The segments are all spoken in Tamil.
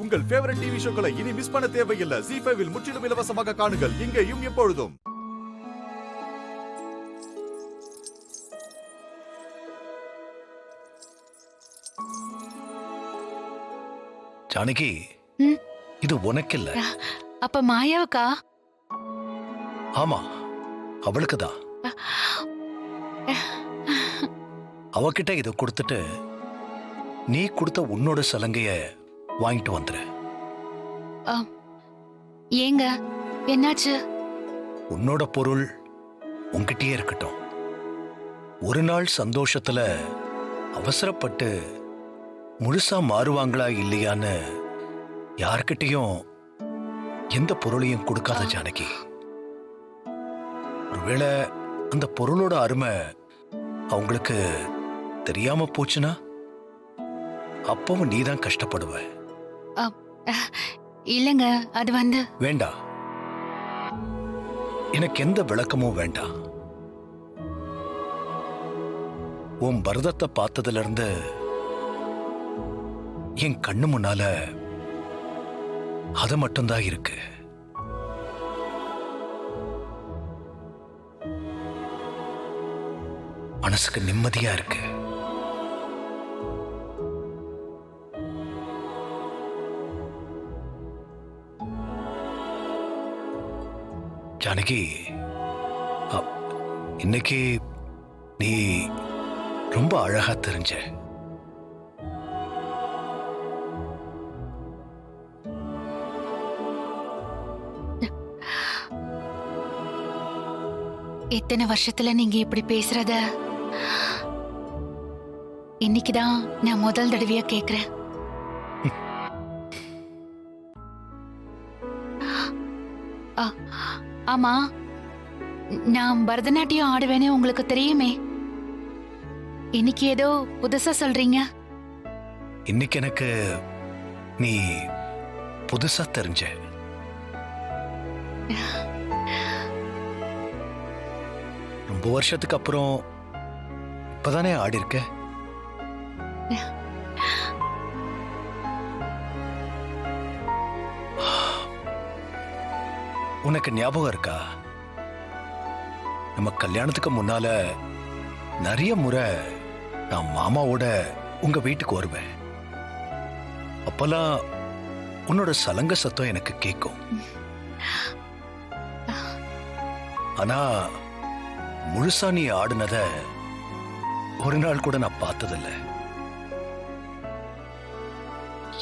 உங்கள் ஃபேவரட் டிவி ஷோக்களை இனி மிஸ் பண்ண தேவையில்லை. ZEE5 இல் முற்றிலும் இலவசமாக காணுங்கள், இங்கேயும் எப்பொழுதும். ஜானகி, இது உனக்கு இல்ல. அப்ப மாயாவுக்கா? ஆமா, அவளுக்குதான். அவகிட்ட இதை கொடுத்துட்டு நீ கொடுத்த உன்னோட சலங்கைய வாங்கிட்டு வந்துரு. ஏங்க, என்னாச்சு? உன்னோட பொருள் உன்கிட்டயே இருக்கட்டும். ஒரு நாள் சந்தோஷத்துல அவசரப்பட்டு முழுசா மாறுவாங்களா இல்லையான்னு யார்கிட்டையும் எந்த பொருளையும் கொடுக்காத ஜானகி. ஒருவேளை அந்த பொருளோட அருமை அவங்களுக்கு தெரியாம போச்சுன்னா அப்பவும் நீதான் கஷ்டப்படுவ. இல்லங்க, அது வந்து வேண்டாம், எனக்கு எந்த விளக்கமும் வேண்டாம். உன் பரதத்தை பார்த்ததுல இருந்து என் கண்ணு முன்னால அது மட்டும்தான் இருக்கு. மனசுக்கு நிம்மதியா இருக்கு. ஜானகி, இன்னைக்கு நீ ரொம்ப அழகா தெரிஞ்ச. எத்தனை வருஷத்துல நீங்க இப்படி பேசுறத இன்னைக்குதான் நான் முதல் தடவையா கேக்குறேன். ஆமா, நான் பரதநாட்டியம் ஆடுவேன்னு உங்களுக்கு தெரியுமே. இன்னைக்கு ஏதோ புதுசா சொல்றீங்க. இன்னைக்கு எனக்கு நீ புதுசா தெரிஞ்ச. ரொம்ப வருஷத்துக்கு அப்புறம் இப்பதானே ஆடி இருக்க. உனக்கு ஞாபகம் இருக்கா, நம்ம கல்யாணத்துக்கு முன்னால நிறைய முறை நான் மாமாவோட உங்க வீட்டுக்கு வருவேன். அப்பெல்லாம் உன்னோட சலங்க சத்தம் எனக்கு கேட்கும். ஆனா முழுசா நீ ஆடுனத ஒரு நாள் கூட நான் பார்த்ததில்லை.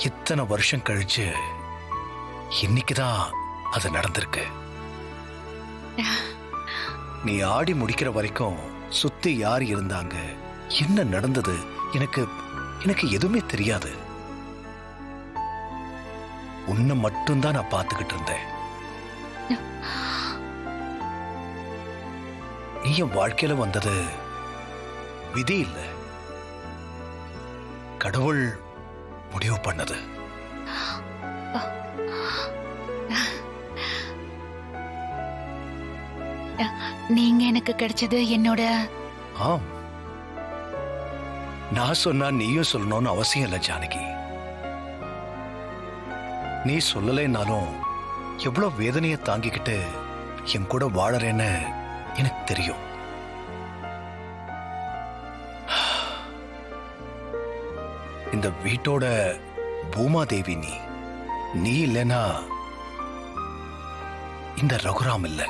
இத்தனை வருஷம் கழிச்சு இன்னைக்குதான் அது நடந்திருக்கு. நீ ஆடி முடிக்கிற வரைக்கும் சுத்தி யார் இருந்தாங்க, என்ன நடந்தது, எனக்கு எனக்கு எதுவுமே தெரியாது. உன்னை மட்டும்தான் நான் பார்த்துக்கிட்டு இருந்தேன். நீ என் வாழ்க்கையில வந்தது விதி இல்ல, கடவுள் முடிவு பண்ணது. நீங்க எனக்கு கிடைச்சது என்னோட. ஆம், நான் சொன்னா நீயும் சொல்லணும்னு அவசியம் இல்லை ஜானகி. நீ சொல்லலைன்னாலும் எவ்வளவு வேதனையை தாங்கிக்கிட்டு என் கூட வாழறேன்னு எனக்கு தெரியும். இந்த வீட்டோட பூமாதேவி நீ இல்லைன்னா இந்த ரகுராம் இல்ல.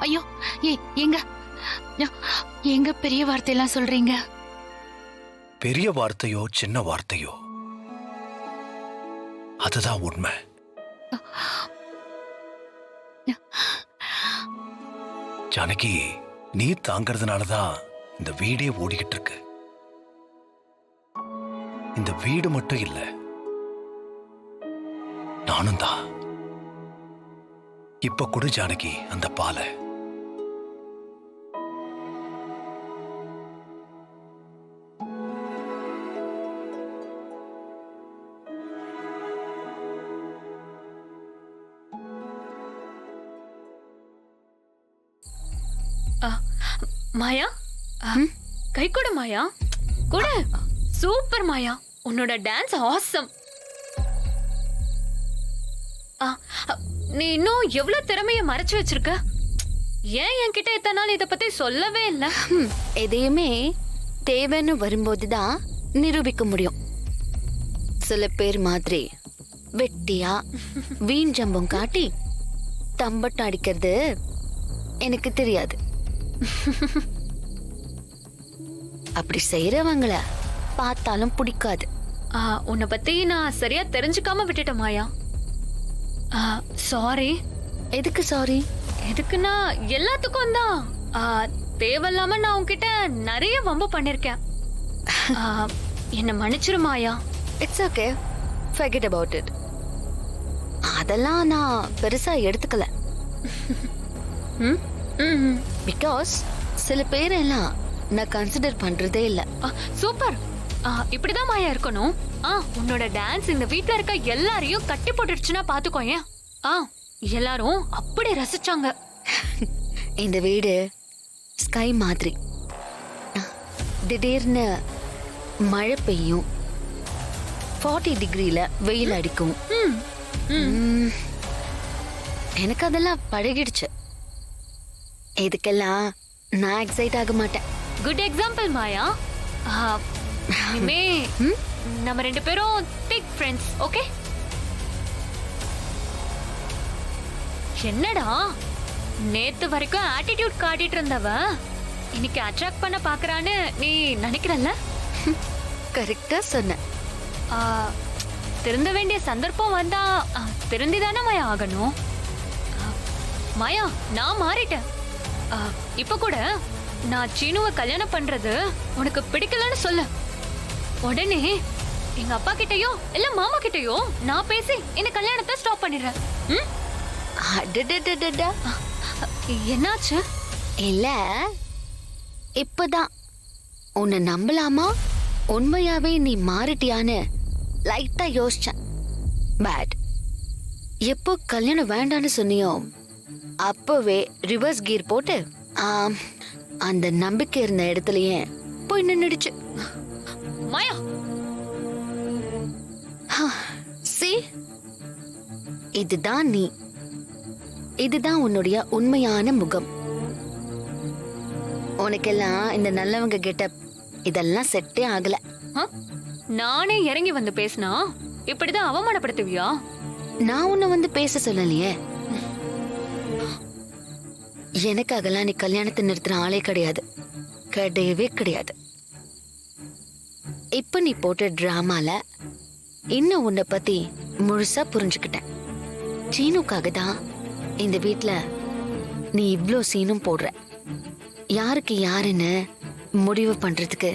ஐயோ, எங்க எங்க பெரிய வார்த்தையெல்லாம் சொல்றீங்க? பெரிய வார்த்தையோ சின்ன வார்த்தையோ அதுதான் உண்மை. ஜானகி, நீ தாங்கிறதுனாலதான் இந்த வீடே ஓடிக்கிட்டு இருக்கு. இந்த வீடு மட்டும் இல்ல, நானும் தான். இப்ப கொடு ஜானகி அந்த பாலை. மாயா, கை கொடு மாயா, கொடு. சூப்பர் மாயா, உன்னோட டான்ஸ் ஆசம். ஆ, நீ இன்னும் எவ்வளவு திறமைய மறைச்சு வச்சிருக்க? ஏன் என்கிட்ட இத்தனை நாள் இத பத்தி சொல்லவே இல்ல? எதையுமே தேவைன்னு வரும்போதுதான் நிரூபிக்க முடியும். சில பேர் மாதிரி வெட்டியா வீண் ஜம்பம் காட்டி தம்பட்டம் அடிக்கிறது எனக்கு தெரியாது. அப்படி செய்யறவங்கள பார்த்தாலும் பிடிக்காது. உன்னை பத்தி நான் சரியா தெரிஞ்சுக்காம விட்டுட்டேன் மாயா. சாரி. எதுக்கு சாரி? எதுக்குன்னா எல்லாத்துக்கும் தான். தேவையில்லாம நான் உன்கிட்ட நிறைய வம்பு பண்ணிருக்கேன். என்ன மன்னிச்சிரு Maya. It's okay, forget about it. அதெல்லாம் நான் பெருசா எடுத்துக்கல. பிகாஸ் சில பேரெல்லாம் நான் கன்சிடர் பண்றதே இல்ல. சூப்பர். இப்படிதான் மாயா இருக்கணும். உன்னோட டான்ஸ் இந்த வீட்ல இருக்க எல்லாரையும் கட்டி போட்டுடுச்சுன்னா பாத்துக்கோயேன். எல்லாரும் அப்படி ரசிச்சாங்க. இந்த வீடு ஸ்கை மாதிரி. திடீர்னு மழை பெய்யும், 40 டிகிரில வெயில் அடிக்கும். எனக்கு அதெல்லாம் பழகிடுச்சு. இதுக்கெல்லாம் நான் எக்ஸைட் ஆக மாட்டேன். குட் எக்ஸாம்பிள் மாயா. இனிமே நம்ம 2 பேரும் திக் ஃப்ரெண்ட்ஸ். ஓகே? என்னடா நேத்து வரைக்கும் ஆட்டிடியூட் காட்டிட்டு இருந்தவ இன்னைக்கு அட்ராக்ட் பண்ண பாக்குறான்னு நீ நினைக்கிறல்ல? கரெக்டா சொன்ன. திருந்த வேண்டிய சந்தர்ப்பம் வந்தா திருந்திதானே மாயா ஆகணும். மாயா, நான் மாறிட்டேன். இப்ப கூட நான் சீனுவை கல்யாணம் பண்றது உனக்கு பிடிக்கலன்னு சொல்ல, உடனே எங்க அப்பா கிட்டயோ இல்ல மாமா கிட்டயோ நான் பேசி இந்த கல்யாணத்தை ஸ்டாப் பண்ணிடுறேன். என்னாச்சு? இல்ல, இப்பதான் உன்னை நம்பலாமா உண்மையாவே நீ மாறிட்டியான்னு லைட்டா யோசிச்சேன். பேட். எப்போ கல்யாணம் வேண்டான்னு சொன்னியோ அப்பவே ரிவர்ஸ் கீர் போட்டு அந்த நம்பிக்கை இருந்த இடத்துலயே போய் நின்னுடுச்சு. மாயா, சி, இதுதான் நீ. இதுதான் உன்னுடைய உண்மையான முகம். உனக்கெல்லாம் இந்த நல்லவங்க கெட்டப் இதெல்லாம் செட்டே ஆகல. நானே இறங்கி வந்து பேசினா இப்படிதான் அவமானப்படுத்துவியா? நான் உன்னை வந்து பேச சொல்லலையே. எனக்காகலாம் நீ கல்யாணத்தை நிறுத்துற ஆளே கிடையாது, கிடையவே கிடையாது. இப்ப நீ போட்ட டிராமால இன்னும் உன்னை பத்தி முழுசா புரிஞ்சுக்கிட்டேன். சீனுக்காக தான் இந்த வீட்ல நீ இவ்ளோ சீனும் போடுற. யாருக்கு யாருன்னு முடிவு பண்றதுக்கு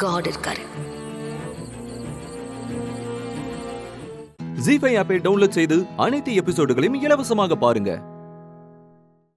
காட் இருக்காரு. ஜீ5 ஆப்பை டவுன்லோட் செய்து அனைத்து எபிசோடுகளையும் இலவசமாக பாருங்க.